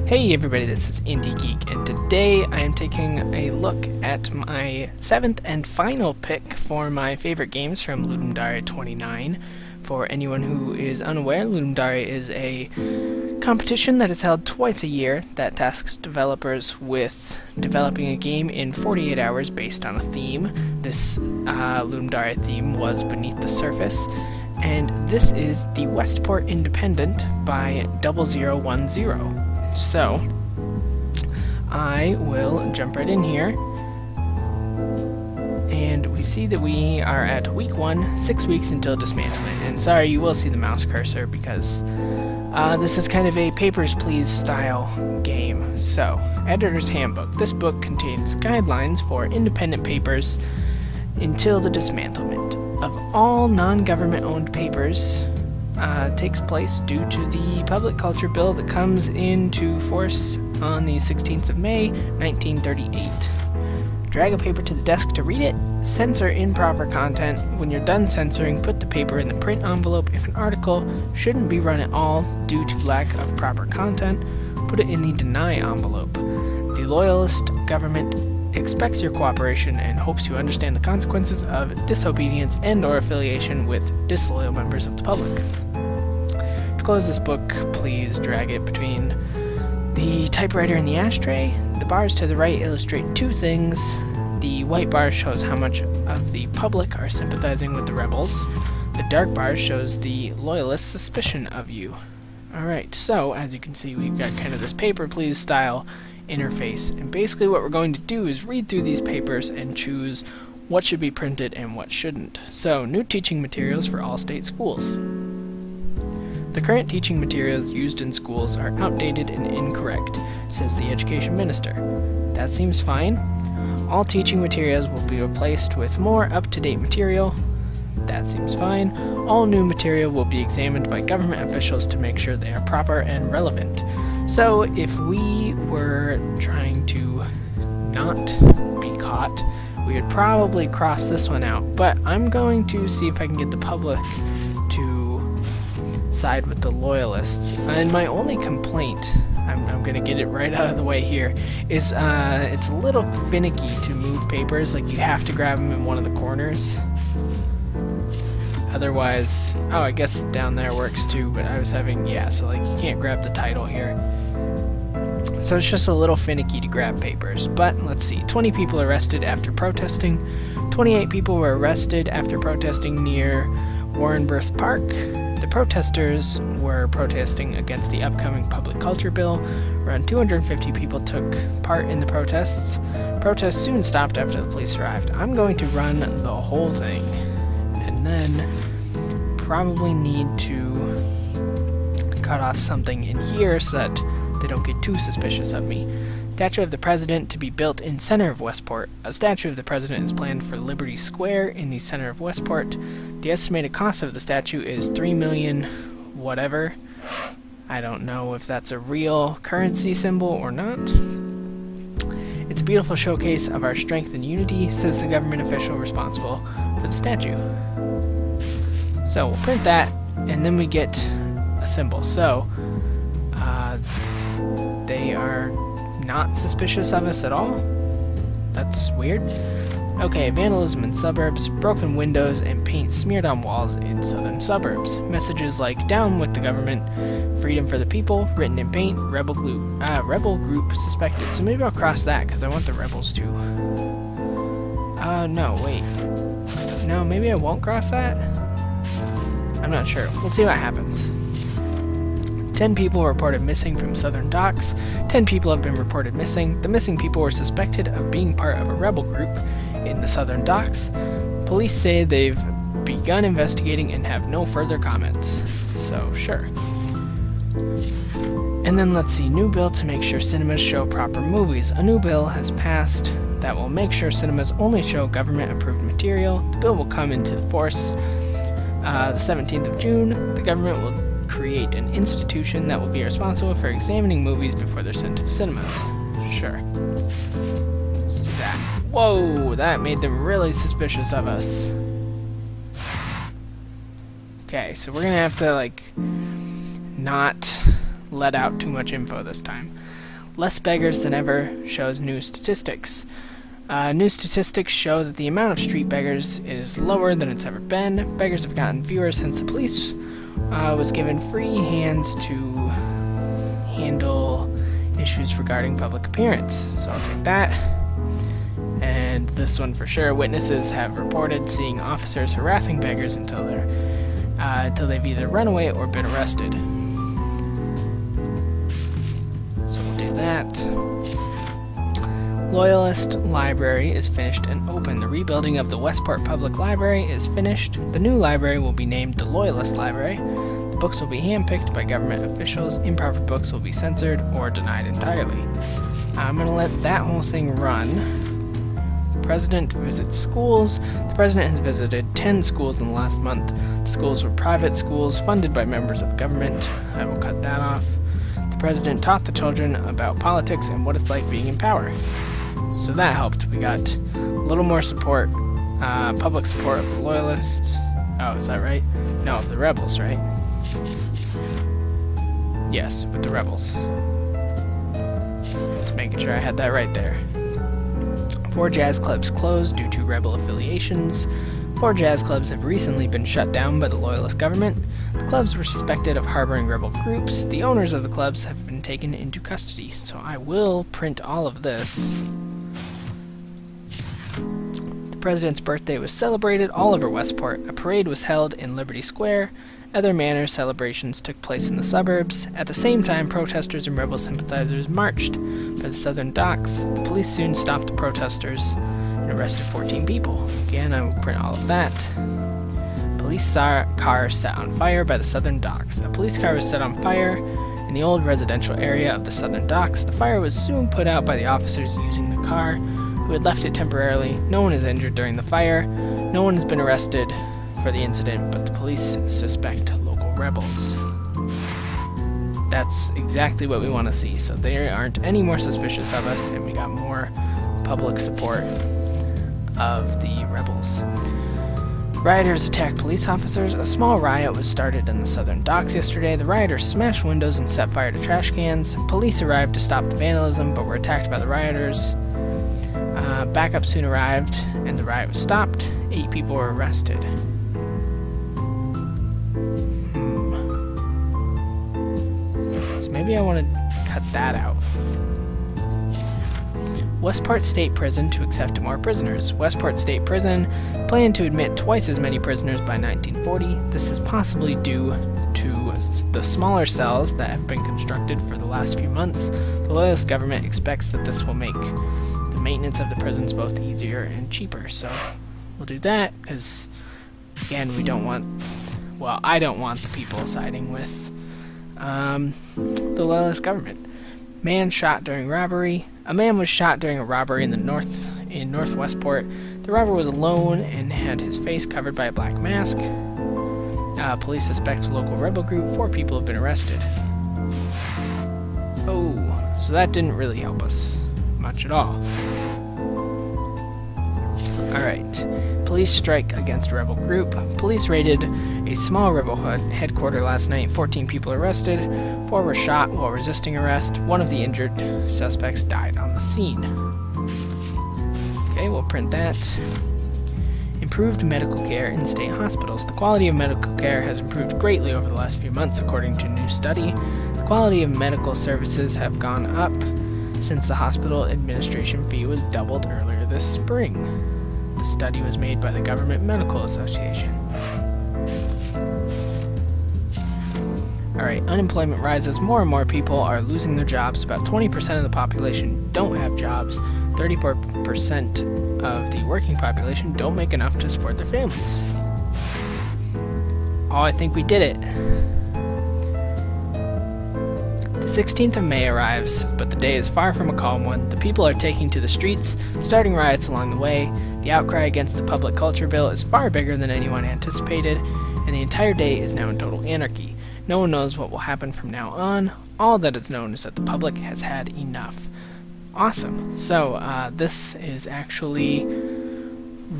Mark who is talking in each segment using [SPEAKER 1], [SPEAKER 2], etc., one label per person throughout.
[SPEAKER 1] Hey everybody, this is IndieGeek, and today I am taking a look at my 7th and final pick for my favorite games from Ludum Dare 29. For anyone who is unaware, Ludum Dare is a competition that is held twice a year that tasks developers with developing a game in 48 hours based on a theme. This Ludum Dare theme was Beneath the Surface, and this is the Westport Independent by 0010. So, I will jump right in here, and we see that we are at week 1, 6 weeks until dismantlement. And sorry, you will see the mouse cursor because this is kind of a Papers, Please style game. So, Editor's Handbook. This book contains guidelines for independent papers until the dismantlement of all non-government owned papers. Takes place due to the public culture bill that comes into force on the 16th of May, 1938. Drag a paper to the desk to read it. Censor improper content. When you're done censoring, put the paper in the print envelope. If an article shouldn't be run at all due to lack of proper content, put it in the deny envelope. The loyalist government expects your cooperation and hopes you understand the consequences of disobedience and/or affiliation with disloyal members of the public. To close this book, please drag it between the typewriter and the ashtray. The bars to the right illustrate two things. The white bar shows how much of the public are sympathizing with the rebels. The dark bar shows the loyalist suspicion of you. Alright, so as you can see, we've got kind of this paper please style interface, and basically what we're going to do is read through these papers and choose what should be printed and what shouldn't. So, new teaching materials for all state schools. The current teaching materials used in schools are outdated and incorrect, says the Education Minister. That seems fine. All teaching materials will be replaced with more up-to-date material. That seems fine. All new material will be examined by government officials to make sure they are proper and relevant. So, if we were trying to not be caught, we would probably cross this one out. But I'm going to see if I can get the public to side with the loyalists. And my only complaint, I'm going to get it right out of the way here, is it's a little finicky to move papers. Like, you have to grab them in one of the corners. Otherwise, oh, I guess down there works too, but I was having, yeah, so like you can't grab the title here. So it's just a little finicky to grab papers. But let's see, 20 people arrested after protesting. 28 people were arrested after protesting near Warrenburg Park. The protesters were protesting against the upcoming public culture bill. Around 250 people took part in the protests. Protests soon stopped after the police arrived. I'm going to run the whole thing, and then probably need to cut off something in here so that they don't get too suspicious of me. Statue of the President to be built in center of Westport. A statue of the President is planned for Liberty Square in the center of Westport. The estimated cost of the statue is $3 million whatever. I don't know if that's a real currency symbol or not. It's a beautiful showcase of our strength and unity, says the government official responsible for the statue. So we'll print that, and then we get a symbol. So they are not suspicious of us at all. That's weird. Okay, vandalism in suburbs, broken windows and paint smeared on walls in southern suburbs. Messages like "Down with the government," "Freedom for the people," written in paint, rebel group suspected. So maybe I'll cross that because I want the rebels to. No, wait. No, maybe I won't cross that. I'm not sure. We'll see what happens. 10 people were reported missing from southern docks. 10 people have been reported missing. The missing people were suspected of being part of a rebel group in the southern docks. Police say they've begun investigating and have no further comments. So, sure. And then let's see, new bill to make sure cinemas show proper movies. A new bill has passed that will make sure cinemas only show government-approved material. The bill will come into force the 17th of June. The government will create an institution that will be responsible for examining movies before they're sent to the cinemas. Sure. Let's do that. Whoa, that made them really suspicious of us. Okay, so we're gonna have to, like, not let out too much info this time. Less beggars than ever shows new statistics. New statistics show that the amount of street beggars is lower than it's ever been. Beggars have gotten fewer since the police was given free hands to handle issues regarding public appearance. So I'll take that. And this one for sure. Witnesses have reported seeing officers harassing beggars until they've either run away or been arrested. So we'll do that. Loyalist Library is finished and open. The rebuilding of the Westport Public Library is finished. The new library will be named the Loyalist Library. The books will be handpicked by government officials. Improper books will be censored or denied entirely. I'm going to let that whole thing run. The President visits schools. The President has visited 10 schools in the last month. The schools were private schools funded by members of the government. I will cut that off. The President taught the children about politics and what it's like being in power. So that helped. We got a little more support, public support of the Loyalists. Oh, is that right? No, of the Rebels, right? Yes, with the Rebels. Just making sure I had that right there. 4 jazz clubs closed due to rebel affiliations. 4 jazz clubs have recently been shut down by the Loyalist government. The clubs were suspected of harboring rebel groups. The owners of the clubs have been taken into custody. So I will print all of this. The President's birthday was celebrated all over Westport. A parade was held in Liberty Square. Other manner celebrations took place in the suburbs. At the same time, protesters and rebel sympathizers marched by the southern docks. The police soon stopped the protesters and arrested 14 people. Again, I will print all of that. Police car set on fire by the southern docks. A police car was set on fire in the old residential area of the southern docks. The fire was soon put out by the officers using the car, who had left it temporarily. No one is injured during the fire. No one has been arrested for the incident, but the police suspect local rebels. That's exactly what we want to see, so they aren't any more suspicious of us, and we got more public support of the rebels. Rioters attacked police officers. A small riot was started in the southern docks yesterday. The rioters smashed windows and set fire to trash cans. Police arrived to stop the vandalism, but were attacked by the rioters. Backup soon arrived, and the riot was stopped. 8 people were arrested. So maybe I want to cut that out. Westport State Prison to accept more prisoners. Westport State Prison planned to admit twice as many prisoners by 1940. This is possibly due to the smaller cells that have been constructed for the last few months. The Loyalist government expects that this will make the maintenance of the prisons both easier and cheaper. So we'll do that because, again, we don't want, well, I don't want the people siding with the Loyalist government. Man shot during robbery. A man was shot during a robbery in North Westport. The robber was alone and had his face covered by a black mask. Police suspect a local rebel group. 4 people have been arrested. Oh, so that didn't really help us much at all. Alright. Police strike against rebel group. Police raided a small rebel headquarters last night. 14 people arrested. 4 were shot while resisting arrest. 1 of the injured suspects died on the scene. Okay, we'll print that. Improved medical care in state hospitals. The quality of medical care has improved greatly over the last few months, according to a new study. The quality of medical services have gone up since the hospital administration fee was doubled earlier this spring. The study was made by the Government Medical Association. Alright, unemployment rises. More and more people are losing their jobs. About 20% of the population don't have jobs. 34% of the working population don't make enough to support their families. Oh, I think we did it. The 16th of May arrives, but the day is far from a calm one. The people are taking to the streets, starting riots along the way. The outcry against the public culture bill is far bigger than anyone anticipated, and the entire day is now in total anarchy. No one knows what will happen from now on. All that is known is that the public has had enough. Awesome. So, this is actually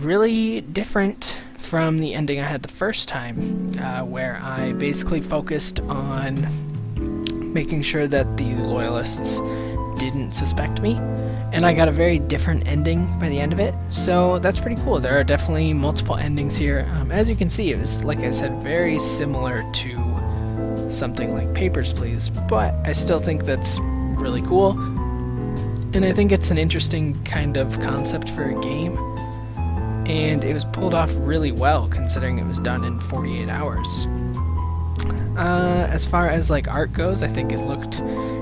[SPEAKER 1] really different from the ending I had the first time, where I basically focused on making sure that the loyalists didn't suspect me, and I got a very different ending by the end of it, so that's pretty cool. There are definitely multiple endings here. As you can see, it was, like I said, very similar to something like Papers, Please, but I still think that's really cool, and I think it's an interesting kind of concept for a game, and it was pulled off really well considering it was done in 48 hours. As far as like art goes, I think it looked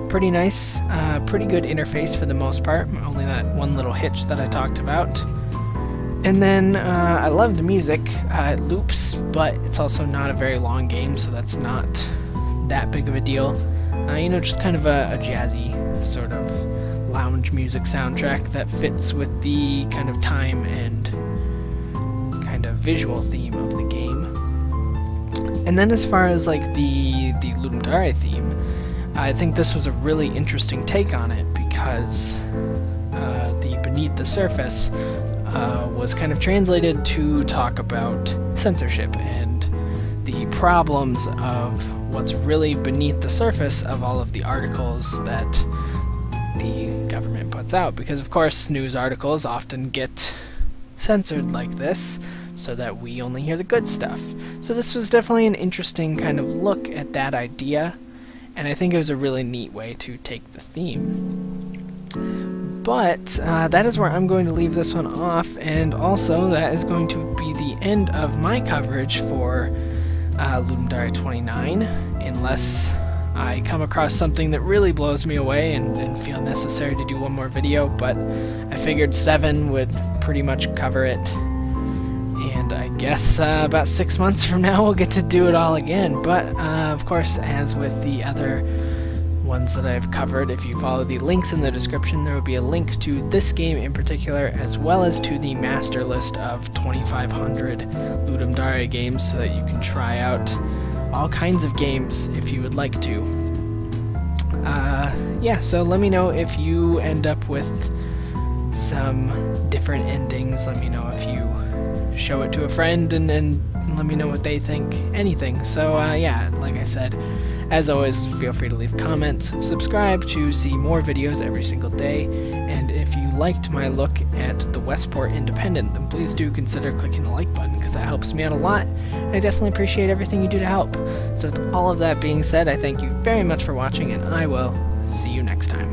[SPEAKER 1] pretty nice, pretty good interface for the most part, only that one little hitch that I talked about. And then I love the music. It loops, but it's also not a very long game, so that's not that big of a deal. You know, just kind of a jazzy sort of lounge music soundtrack that fits with the kind of time and kind of visual theme of the game. And then as far as like the Ludum Dare theme, I think this was a really interesting take on it, because the Beneath the Surface was kind of translated to talk about censorship and the problems of what's really beneath the surface of all of the articles that the government puts out, because of course news articles often get censored like this so that we only hear the good stuff. So this was definitely an interesting kind of look at that idea, and I think it was a really neat way to take the theme. But that is where I'm going to leave this one off, and also that is going to be the end of my coverage for Ludum Dare 29, unless I come across something that really blows me away and feel necessary to do one more video, but I figured 7 would pretty much cover it. And I guess about 6 months from now we'll get to do it all again. But of course, as with the other ones that I've covered, if you follow the links in the description, there will be a link to this game in particular, as well as to the master list of 2,500 Ludum Dare games, so that you can try out all kinds of games if you would like to. Yeah, so let me know if you end up with some different endings. Let me know if you show it to a friend, and let me know what they think. Anything. So yeah, like I said, as always, feel free to leave comments, subscribe to see more videos every single day, and if you liked my look at the Westport Independent, then please do consider clicking the like button, because that helps me out a lot, and I definitely appreciate everything you do to help. So with all of that being said, I thank you very much for watching, and I will see you next time.